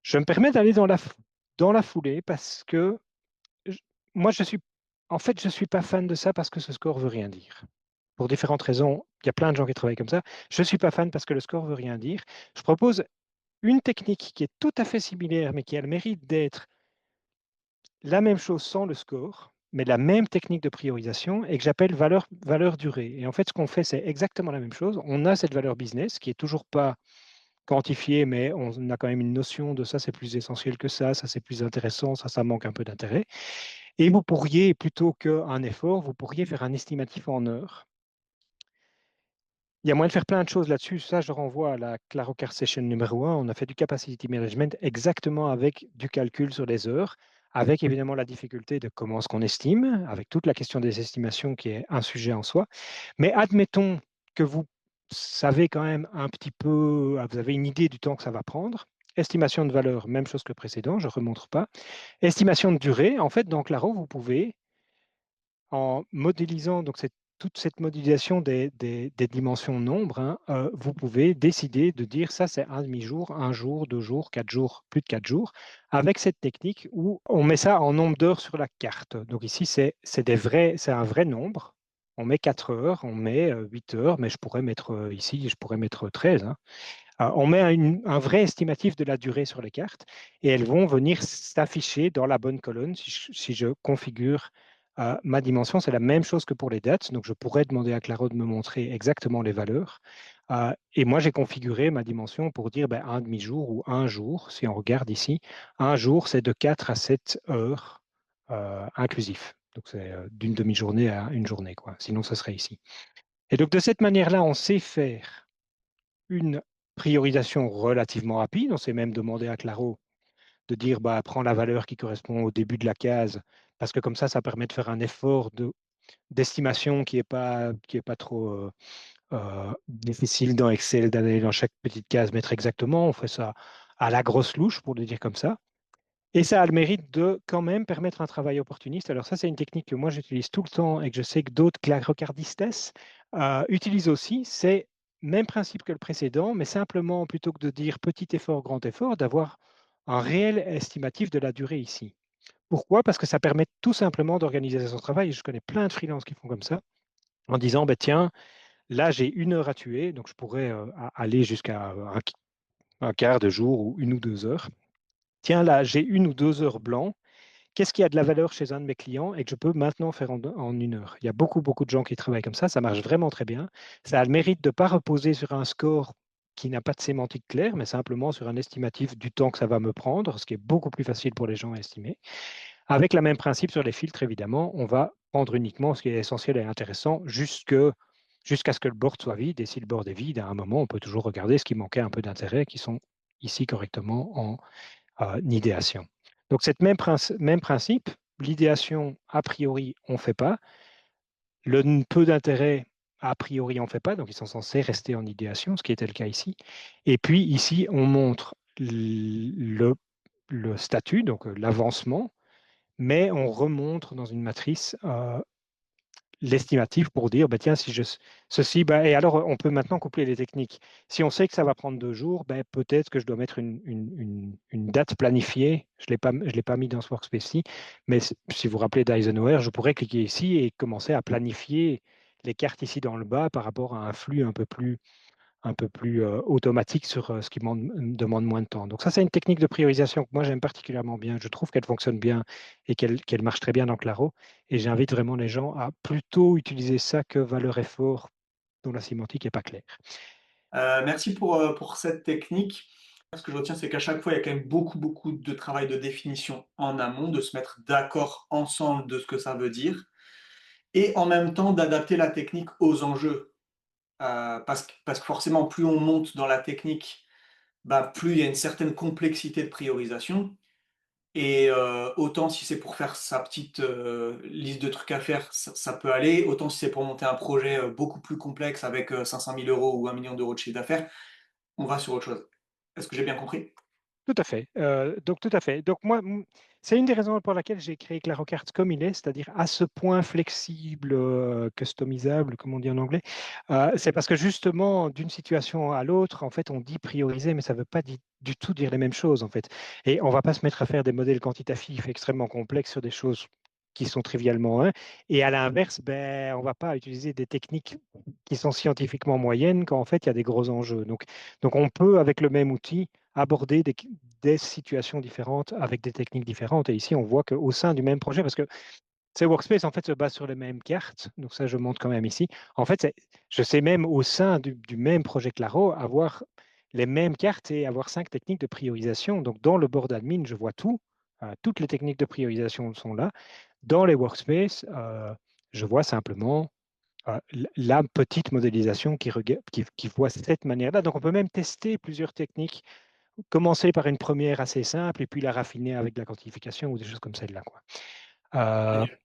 Je me permets d'aller dans la foulée parce que j moi, je suis pas fan de ça parce que ce score veut rien dire. Pour différentes raisons, il y a plein de gens qui travaillent comme ça. Je ne suis pas fan parce que le score veut rien dire. Je propose une technique qui est tout à fait similaire, mais qui a le mérite d'être la même chose sans le score, mais la même technique de priorisation et que j'appelle valeur durée. Et en fait, ce qu'on fait, c'est exactement la même chose. On a cette valeur business qui est toujours pas quantifiée, mais on a quand même une notion de ça, c'est plus essentiel que ça c'est plus intéressant, ça manque un peu d'intérêt. Et vous pourriez, plutôt qu'un effort, vous pourriez faire un estimatif en heures. Il y a moyen de faire plein de choses là-dessus. Ça, je renvoie à la Clarocar Session numéro 1. On a fait du capacity management exactement avec du calcul sur les heures, avec évidemment la difficulté de comment est-ce qu'on estime, avec toute la question des estimations qui est un sujet en soi. Mais admettons que vous savez quand même un petit peu, vous avez une idée du temps que ça va prendre. Estimation de valeur, même chose que précédent, je ne remontre pas. Estimation de durée, en fait, dans Claro, vous pouvez en modélisant donc toute cette modélisation des dimensions nombres, hein, vous pouvez décider de dire ça c'est un demi-jour, un jour, 2 jours, 4 jours, plus de 4 jours, avec cette technique où on met ça en nombre d'heures sur la carte. Donc ici c'est un vrai nombre. On met 4 heures, on met 8 heures, mais je pourrais mettre ici, je pourrais mettre 13, hein. On met un vrai estimatif de la durée sur les cartes et elles vont venir s'afficher dans la bonne colonne si je configure ma dimension. C'est la même chose que pour les dates. Donc, je pourrais demander à Claro de me montrer exactement les valeurs. Et moi, j'ai configuré ma dimension pour dire ben, un demi-jour ou un jour. Si on regarde ici, un jour, c'est de 4 à 7 heures inclusif. Donc, c'est d'une demi-journée à une journée, quoi. Sinon, ce serait ici. Et donc, de cette manière-là, on sait faire une priorisation relativement rapide. On s'est même demandé à Claro de dire bah, prends la valeur qui correspond au début de la case, parce que comme ça permet de faire un effort d'estimation qui est pas trop difficile dans Excel, d'aller dans chaque petite case, mettre exactement. On fait ça à la grosse louche, pour le dire comme ça. Et ça a le mérite de quand même permettre un travail opportuniste. Alors ça, c'est une technique que moi j'utilise tout le temps et que je sais que d'autres clarocardistes utilisent aussi. C'est même principe que le précédent, mais simplement, plutôt que de dire petit effort, grand effort, d'avoir un réel estimatif de la durée ici. Pourquoi? Parce que ça permet tout simplement d'organiser son travail. Je connais plein de freelances qui font comme ça, en disant, bah, tiens, là j'ai 1 heure à tuer, donc je pourrais aller jusqu'à un quart de jour ou 1 ou 2 heures. Tiens, là j'ai 1 ou 2 heures blanc. Qu'est-ce qui a de la valeur chez un de mes clients et que je peux maintenant faire en 1 heure? Il y a beaucoup, beaucoup de gens qui travaillent comme ça marche vraiment très bien. Ça a le mérite de ne pas reposer sur un score qui n'a pas de sémantique claire, mais simplement sur un estimatif du temps que ça va me prendre, ce qui est beaucoup plus facile pour les gens à estimer. Avec le même principe sur les filtres, évidemment, on va prendre uniquement ce qui est essentiel et intéressant jusqu'à ce que le board soit vide. Et si le board est vide, à un moment, on peut toujours regarder ce qui manquait un peu d'intérêt, qui sont ici correctement en idéation. Donc, même principe, l'idéation, a priori, on ne fait pas. Le peu d'intérêt, a priori, on ne fait pas. Donc, ils sont censés rester en idéation, ce qui était le cas ici. Et puis, ici, on montre le statut, donc l'avancement, mais on remontre dans une matrice l'estimatif pour dire, bah, tiens, si ceci, bah, et alors on peut maintenant coupler les techniques. Si on sait que ça va prendre 2 jours, bah, peut-être que je dois mettre une date planifiée. Je ne l'ai pas mis dans ce workspace-ci, mais si vous vous rappelez d'Eisenhower, je pourrais cliquer ici et commencer à planifier les cartes ici dans le bas par rapport à un flux un peu plus automatique sur ce qui demande moins de temps. Donc ça, c'est une technique de priorisation que moi, j'aime particulièrement bien. Je trouve qu'elle fonctionne bien et qu'elle marche très bien dans Claro. Et j'invite vraiment les gens à plutôt utiliser ça que valeur effort dont la sémantique n'est pas claire. Merci pour cette technique. Ce que je retiens, c'est qu'à chaque fois, il y a quand même beaucoup, beaucoup de travail de définition en amont, de se mettre d'accord ensemble de ce que ça veut dire et en même temps d'adapter la technique aux enjeux. Parce que forcément, plus on monte dans la technique, bah, plus il y a une certaine complexité de priorisation et autant si c'est pour faire sa petite, liste de trucs à faire, ça peut aller, autant si c'est pour monter un projet, beaucoup plus complexe avec, 500 000 € ou 1 million d'euros de chiffre d'affaires, on va sur autre chose. Est-ce que j'ai bien compris? Tout à fait. Donc, tout à fait. Donc, moi, c'est une des raisons pour laquelle j'ai créé ClaroCart comme il est, c'est-à-dire à ce point flexible, customisable, comme on dit en anglais. C'est parce que justement, d'une situation à l'autre, en fait, on dit prioriser, mais ça ne veut pas du tout dire les mêmes choses, en fait. Et on ne va pas se mettre à faire des modèles quantitatifs extrêmement complexes sur des choses qui sont trivialement un. Et à l'inverse, ben, on ne va pas utiliser des techniques qui sont scientifiquement moyennes quand en fait il y a des gros enjeux. Donc on peut, avec le même outil, aborder des situations différentes avec des techniques différentes. Et ici, on voit qu'au sein du même projet, parce que ces workspaces, en fait, se basent sur les mêmes cartes, donc ça, je montre quand même ici. En fait, je sais même au sein du même projet Claro avoir les mêmes cartes et avoir 5 techniques de priorisation. Donc, dans le board admin, je vois tout. Toutes les techniques de priorisation sont là. Dans les workspaces, je vois simplement la petite modélisation qui voit cette manière-là. Donc, on peut même tester plusieurs techniques, commencer par une première assez simple et puis la raffiner avec de la quantification ou des choses comme celle-là, quoi. Euh, Génial.